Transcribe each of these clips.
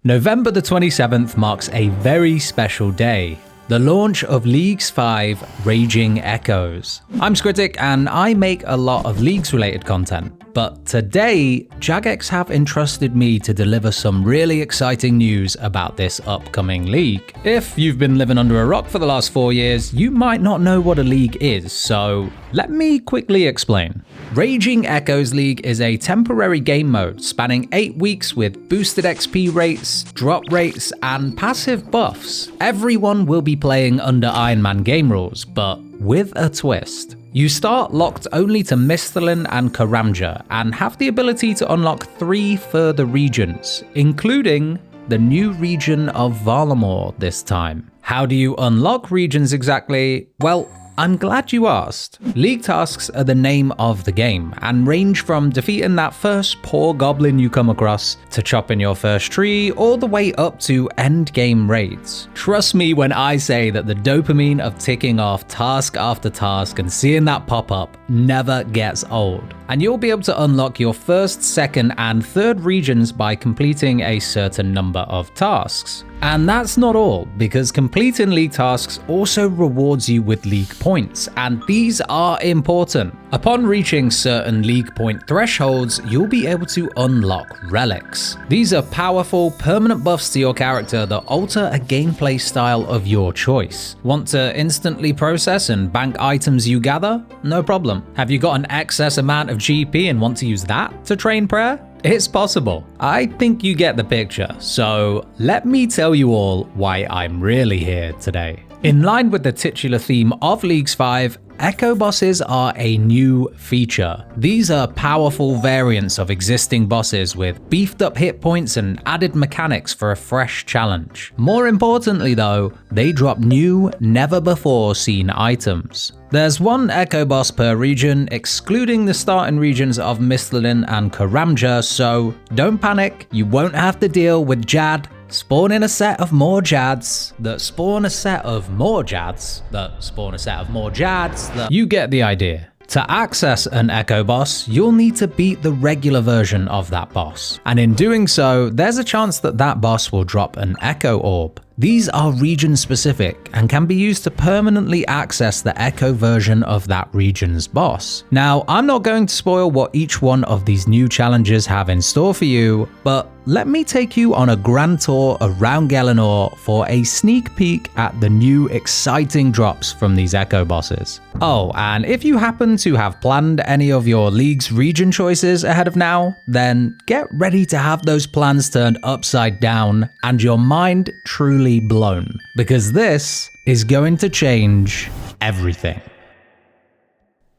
November the 27th marks a very special day. The launch of Leagues 5 Raging Echoes. I'm Skritic and I make a lot of Leagues related content, but today Jagex have entrusted me to deliver some really exciting news about this upcoming league. If you've been living under a rock for the last 4 years, you might not know what a league is, so let me quickly explain. Raging Echoes League is a temporary game mode spanning 8 weeks with boosted XP rates, drop rates, and passive buffs. Everyone will be playing under Iron Man game rules, but with a twist. You start locked only to Misthalin and Kourend and have the ability to unlock 3 further regions, including the new region of Varlamore this time. How do you unlock regions exactly? Well, I'm glad you asked. League tasks are the name of the game and range from defeating that first poor goblin you come across to chopping your first tree all the way up to end game raids. Trust me when I say that the dopamine of ticking off task after task and seeing that pop up never gets old. And you'll be able to unlock your first, second, and third regions by completing a certain number of tasks. And that's not all, because completing league tasks also rewards you with league points, and these are important. Upon reaching certain league point thresholds, you'll be able to unlock relics. These are powerful, permanent buffs to your character that alter a gameplay style of your choice. Want to instantly process and bank items you gather? No problem. Have you got an excess amount of GP and want to use that to train prayer? It's possible. I think you get the picture, so let me tell you all why I'm really here today. In line with the titular theme of Leagues 5, Echo bosses are a new feature. These are powerful variants of existing bosses with beefed up hit points and added mechanics for a fresh challenge. More importantly though, they drop new, never before seen items. There's 1 Echo boss per region, excluding the starting regions of Misthalin and Kourend, so don't panic, you won't have to deal with Jad spawning a set of more Jads that spawn a set of more Jads that spawn a set of more Jads that... You get the idea. To access an Echo boss, you'll need to beat the regular version of that boss. And in doing so, there's a chance that that boss will drop an Echo Orb. These are region specific and can be used to permanently access the Echo version of that region's boss. Now, I'm not going to spoil what each one of these new challenges have in store for you, but let me take you on a grand tour around Gielinor for a sneak peek at the new exciting drops from these Echo bosses. Oh, and if you happen to have planned any of your League's region choices ahead of now, then get ready to have those plans turned upside down and your mind truly blown, because this is going to change everything.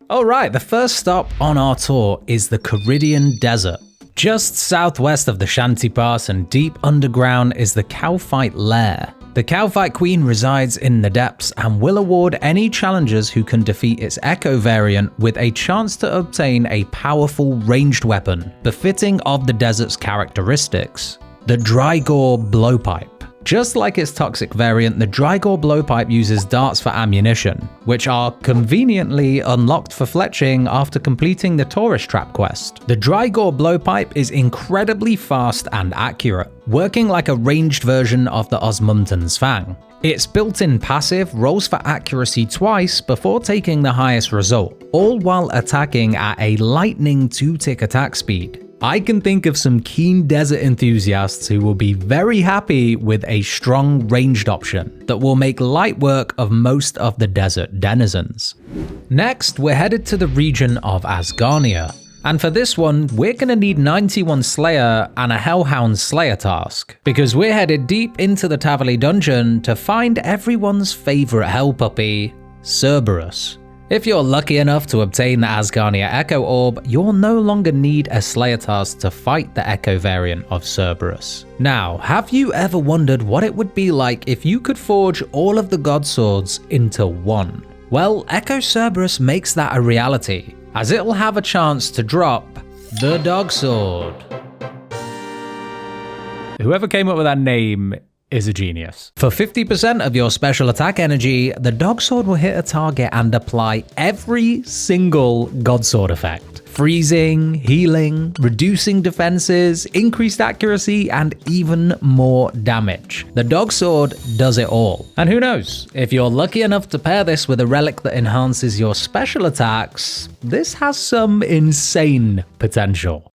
Alright, the first stop on our tour is the Kourend Desert. Just southwest of the Shanty Pass and deep underground is the Cowfight Lair. The Cowfight Queen resides in the depths and will award any challengers who can defeat its Echo variant with a chance to obtain a powerful ranged weapon befitting of the desert's characteristics, the Drygore Blowpipe. Just like its toxic variant, the Drygore Blowpipe uses darts for ammunition, which are conveniently unlocked for fletching after completing the Tourist Trap quest. The Drygore Blowpipe is incredibly fast and accurate, working like a ranged version of the Osmumten's Fang. Its built-in passive rolls for accuracy twice before taking the highest result, all while attacking at a lightning 2-tick attack speed. I can think of some keen desert enthusiasts who will be very happy with a strong ranged option that will make light work of most of the desert denizens. Next, we're headed to the region of Asgarnia. And for this one, we're gonna need 91 Slayer and a Hellhound Slayer task, because we're headed deep into the Tavali dungeon to find everyone's favorite hell puppy, Cerberus. If you're lucky enough to obtain the Asgarnia Echo Orb, you'll no longer need a Slayer task to fight the Echo variant of Cerberus. Now, have you ever wondered what it would be like if you could forge all of the God Swords into one? Well, Echo Cerberus makes that a reality, as it'll have a chance to drop the Dog Sword. Whoever came up with that name is a genius. For 50% of your special attack energy, the Dog Sword will hit a target and apply every single God Sword effect. freezing, healing, reducing defenses, increased accuracy, and even more damage. The dog sword does it all. And who knows, if you're lucky enough to pair this with a relic that enhances your special attacks, this has some insane potential.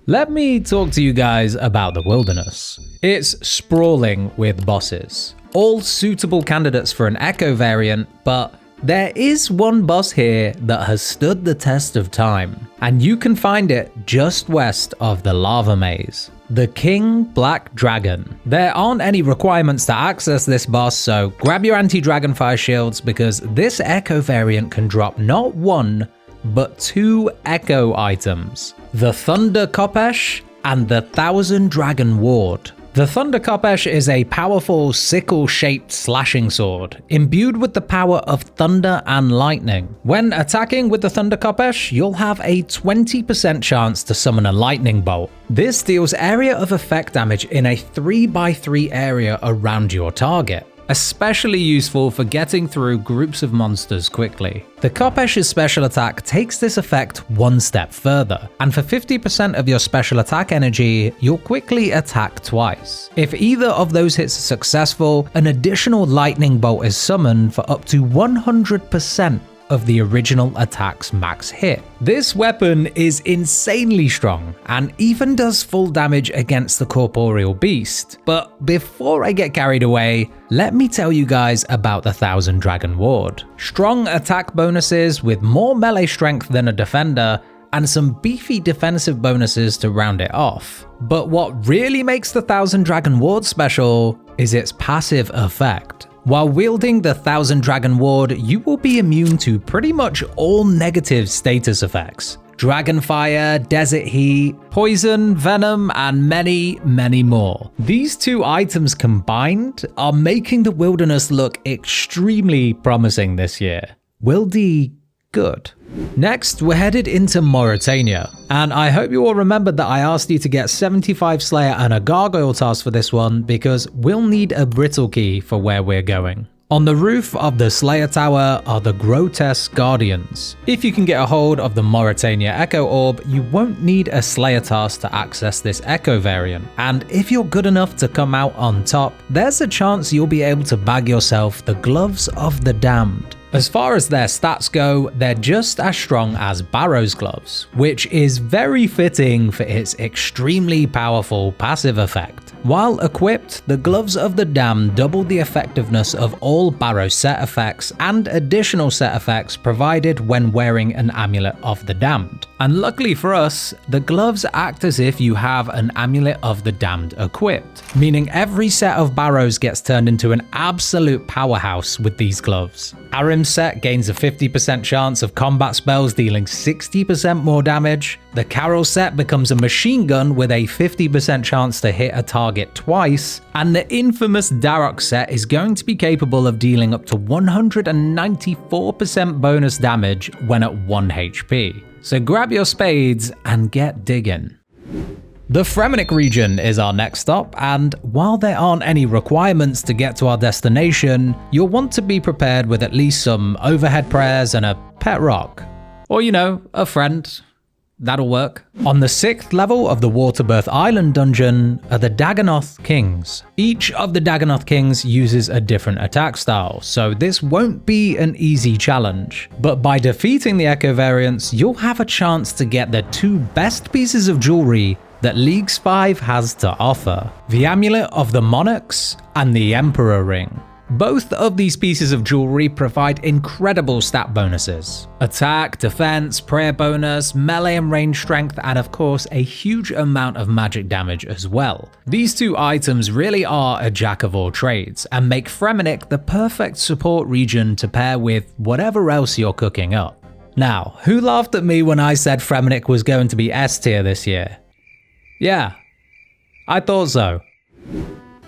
Let me talk to you guys about the wilderness. It's sprawling with bosses, all suitable candidates for an Echo variant, but there is one boss here that has stood the test of time, and you can find it just west of the lava maze. The King Black Dragon. There aren't any requirements to access this boss, so grab your anti-dragonfire shields because this Echo variant can drop not one, but 2 Echo items. The Thunder Kopesh and the Thousand Dragon Ward. The Thunder Kopesh is a powerful sickle-shaped slashing sword, imbued with the power of thunder and lightning. When attacking with the Thunder Kopesh, you'll have a 20% chance to summon a lightning bolt. This deals area of effect damage in a 3x3 area around your target, especially useful for getting through groups of monsters quickly. The Kopesh's special attack takes this effect one step further, and for 50% of your special attack energy, you'll quickly attack twice. If either of those hits are successful, an additional lightning bolt is summoned for up to 100% of the original attack's max hit. This weapon is insanely strong and even does full damage against the corporeal beast. But before I get carried away, let me tell you guys about the Thousand Dragon Ward. Strong attack bonuses with more melee strength than a defender, and some beefy defensive bonuses to round it off. But what really makes the Thousand Dragon Ward special is its passive effect. While wielding the Thousand Dragon Ward, you will be immune to pretty much all negative status effects. Dragonfire, desert heat, poison, venom, and many, many more. These 2 items combined are making the wilderness look extremely promising this year. Wildy good. Next, we're headed into Morytania, and I hope you all remembered that I asked you to get 75 Slayer and a Gargoyle task for this one because we'll need a brittle key for where we're going. On the roof of the Slayer Tower are the Grotesque Guardians. If you can get a hold of the Morytania Echo Orb, you won't need a Slayer task to access this Echo variant, and if you're good enough to come out on top, there's a chance you'll be able to bag yourself the Gloves of the Damned. As far as their stats go, they're just as strong as Barrow's gloves, which is very fitting for its extremely powerful passive effect. While equipped, the Gloves of the Damned double the effectiveness of all Barrow set effects and additional set effects provided when wearing an Amulet of the Damned. And luckily for us, the gloves act as if you have an Amulet of the Damned equipped, meaning every set of Barrows gets turned into an absolute powerhouse with these gloves. Arim's set gains a 50% chance of combat spells dealing 60% more damage. The Carol set becomes a machine gun with a 50% chance to hit a target twice, and the infamous Darok set is going to be capable of dealing up to 194% bonus damage when at 1 HP. So grab your spades and get digging. The Fremennik region is our next stop, and while there aren't any requirements to get to our destination, you'll want to be prepared with at least some overhead prayers and a pet rock. Or, you know, a friend. That'll work. On the 6th level of the Waterbirth Island dungeon are the Dagonoth Kings. Each of the Dagonoth Kings uses a different attack style, so this won't be an easy challenge. But by defeating the Echo variants, you'll have a chance to get the 2 best pieces of jewelry that Leagues 5 has to offer: the Amulet of the Monarchs and the Emperor Ring. Both of these pieces of jewelry provide incredible stat bonuses: attack, defense, prayer bonus, melee and range strength, and of course a huge amount of magic damage as well. These 2 items really are a jack of all trades and make Fremennik the perfect support region to pair with whatever else you're cooking up. Now, who laughed at me when I said Fremennik was going to be S tier this year? Yeah, I thought so.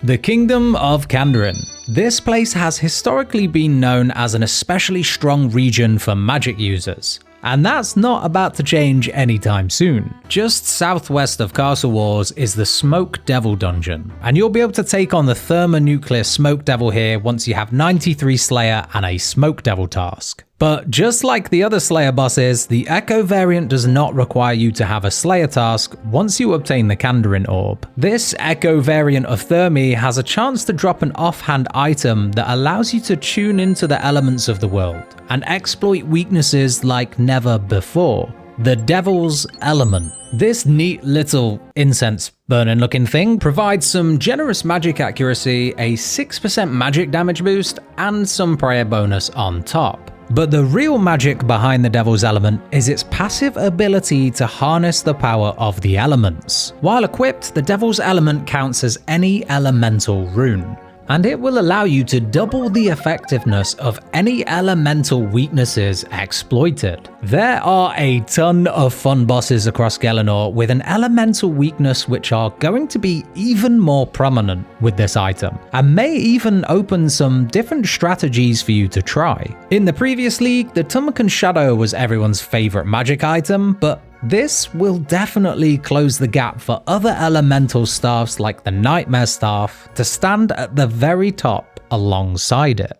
The Kingdom of Kandarin. This place has historically been known as an especially strong region for magic users, and that's not about to change anytime soon. Just southwest of Castle Wars is the Smoke Devil dungeon, and you'll be able to take on the Thermonuclear Smoke Devil here once you have 93 Slayer and a Smoke Devil task. But just like the other Slayer bosses, the Echo variant does not require you to have a Slayer task once you obtain the Kandarin orb. This Echo variant of Thermi has a chance to drop an offhand item that allows you to tune into the elements of the world and exploit weaknesses like never before. The Devil's Element. This neat little incense burning looking thing provides some generous magic accuracy, a 6% magic damage boost, and some prayer bonus on top. But the real magic behind the Devil's Element is its passive ability to harness the power of the elements. While equipped, the Devil's Element counts as any elemental rune, and it will allow you to double the effectiveness of any elemental weaknesses exploited. There are a ton of fun bosses across Gielinor with an elemental weakness which are going to be even more prominent with this item, and may even open some different strategies for you to try. In the previous league, the Tirannwn Shadow was everyone's favorite magic item, but this will definitely close the gap for other elemental staffs like the Nightmare Staff to stand at the very top alongside it.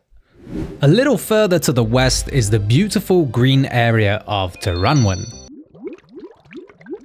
A little further to the west is the beautiful green area of Tirannwn.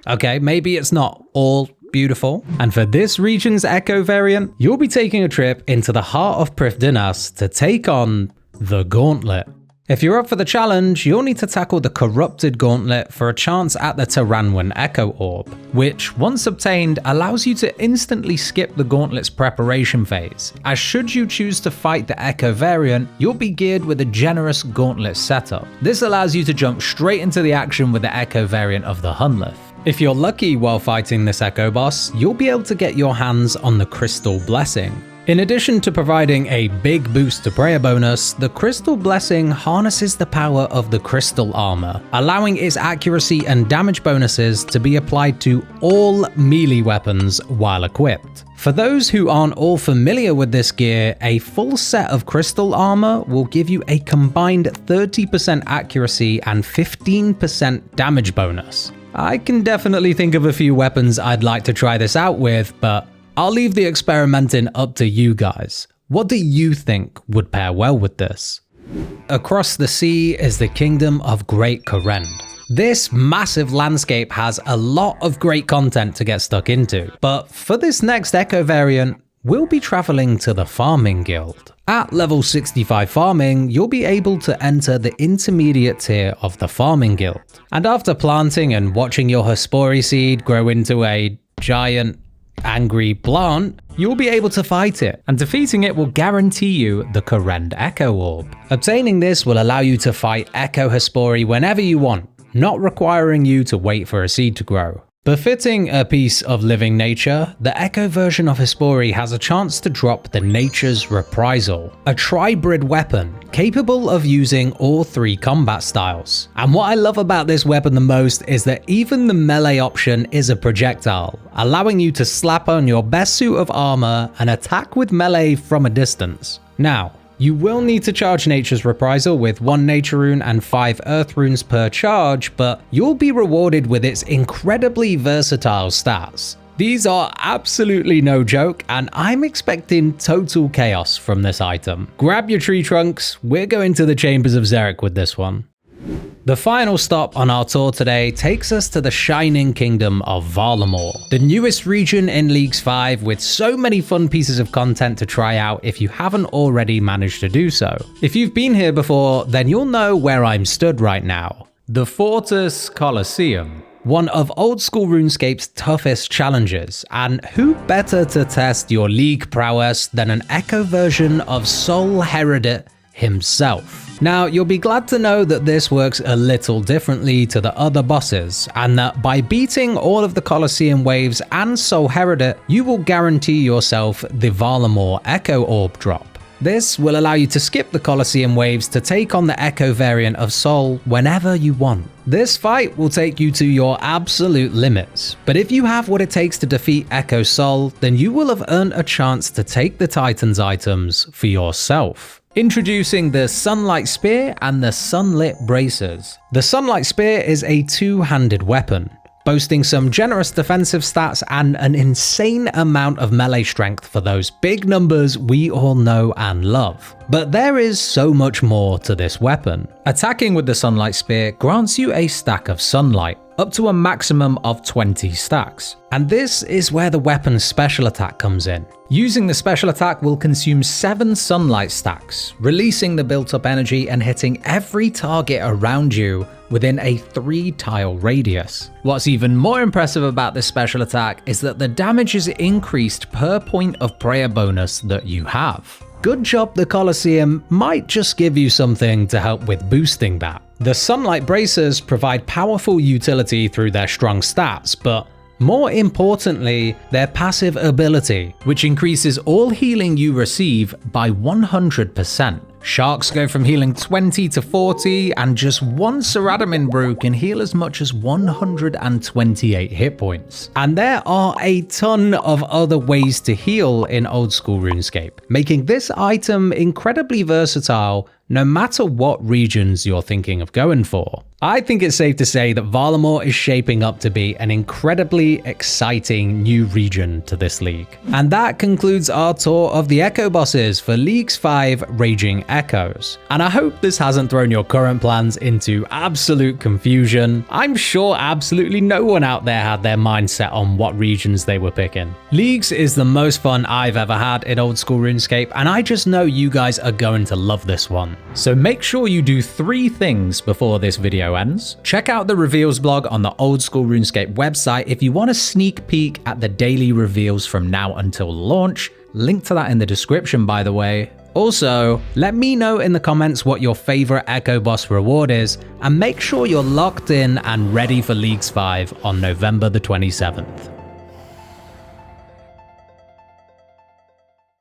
Okay, maybe it's not all beautiful. And for this region's Echo variant, you'll be taking a trip into the heart of Prifddinas to take on the Gauntlet. If you're up for the challenge, you'll need to tackle the Corrupted Gauntlet for a chance at the Tirannwn Echo Orb, which, once obtained, allows you to instantly skip the Gauntlet's preparation phase, as should you choose to fight the Echo variant, you'll be geared with a generous Gauntlet setup. This allows you to jump straight into the action with the Echo variant of the Hunlith. If you're lucky while fighting this Echo boss, you'll be able to get your hands on the Crystal Blessing. In addition to providing a big boost to prayer bonus, the Crystal Blessing harnesses the power of the Crystal Armor, allowing its accuracy and damage bonuses to be applied to all melee weapons while equipped. For those who aren't all familiar with this gear, a full set of Crystal Armor will give you a combined 30% accuracy and 15% damage bonus. I can definitely think of a few weapons I'd like to try this out with, but I'll leave the experimenting up to you guys. What do you think would pair well with this? Across the sea is the kingdom of Great Kourend. This massive landscape has a lot of great content to get stuck into, but for this next Echo variant, we'll be traveling to the Farming Guild. At level 65 farming, you'll be able to enter the intermediate tier of the Farming Guild. And after planting and watching your Hespori seed grow into a giant angry plant, you'll be able to fight it, and defeating it will guarantee you the Kourend Echo Orb. Obtaining this will allow you to fight Echo Hespori whenever you want, not requiring you to wait for a seed to grow. Befitting a piece of living nature, the Echo version of Hespori has a chance to drop the Nature's Reprisal, a tri-brid weapon capable of using all three combat styles. And what I love about this weapon the most is that even the melee option is a projectile, allowing you to slap on your best suit of armor and attack with melee from a distance. Now, you will need to charge Nature's Reprisal with 1 Nature Rune and 5 Earth Runes per charge, but you'll be rewarded with its incredibly versatile stats. These are absolutely no joke, and I'm expecting total chaos from this item. Grab your tree trunks, we're going to the Chambers of Xeric with this one. The final stop on our tour today takes us to the shining kingdom of Varlamore, the newest region in Leagues 5 with so many fun pieces of content to try out if you haven't already managed to do so. If you've been here before, then you'll know where I'm stood right now. The Fortis Colosseum, one of Old School RuneScape's toughest challenges, and who better to test your league prowess than an Echo version of Sol Heredit himself. Now, you'll be glad to know that this works a little differently to the other bosses, and that by beating all of the Colosseum waves and Sol Heredit, you will guarantee yourself the Varlamore Echo Orb drop. This will allow you to skip the Colosseum waves to take on the Echo variant of Sol whenever you want. This fight will take you to your absolute limits, but if you have what it takes to defeat Echo Sol, then you will have earned a chance to take the Titan's items for yourself. Introducing the Sunlight Spear and the Sunlit Bracers. The Sunlight Spear is a two-handed weapon. boasting some generous defensive stats and an insane amount of melee strength for those big numbers we all know and love. But there is so much more to this weapon. Attacking with the Sunlight Spear grants you a stack of sunlight, up to a maximum of 20 stacks. And this is where the weapon's special attack comes in. Using the special attack will consume 7 sunlight stacks, releasing the built up energy and hitting every target around you within a 3-tile radius. What's even more impressive about this special attack is that the damage is increased per point of prayer bonus that you have. Good job the Colosseum might just give you something to help with boosting that. The Sunlight Bracers provide powerful utility through their strong stats, but more importantly, their passive ability, which increases all healing you receive by 100%. Sharks go from healing 20 to 40, and just one Ceradamin brew can heal as much as 128 hit points. And there are a ton of other ways to heal in Old School RuneScape, making this item incredibly versatile no matter what regions you're thinking of going for. I think it's safe to say that Varlamore is shaping up to be an incredibly exciting new region to this league. And that concludes our tour of the Echo bosses for Leagues 5 Raging Echoes. And I hope this hasn't thrown your current plans into absolute confusion. I'm sure absolutely no one out there had their mind set on what regions they were picking. Leagues is the most fun I've ever had in Old School RuneScape, and I just know you guys are going to love this one. So make sure you do 3 things before this video ends. Check out the reveals blog on the Old School RuneScape website if you want a sneak peek at the daily reveals from now until launch. Link to that in the description, by the way. Also, let me know in the comments what your favorite Echo boss reward is, and make sure you're locked in and ready for Leagues 5 on November the 27th.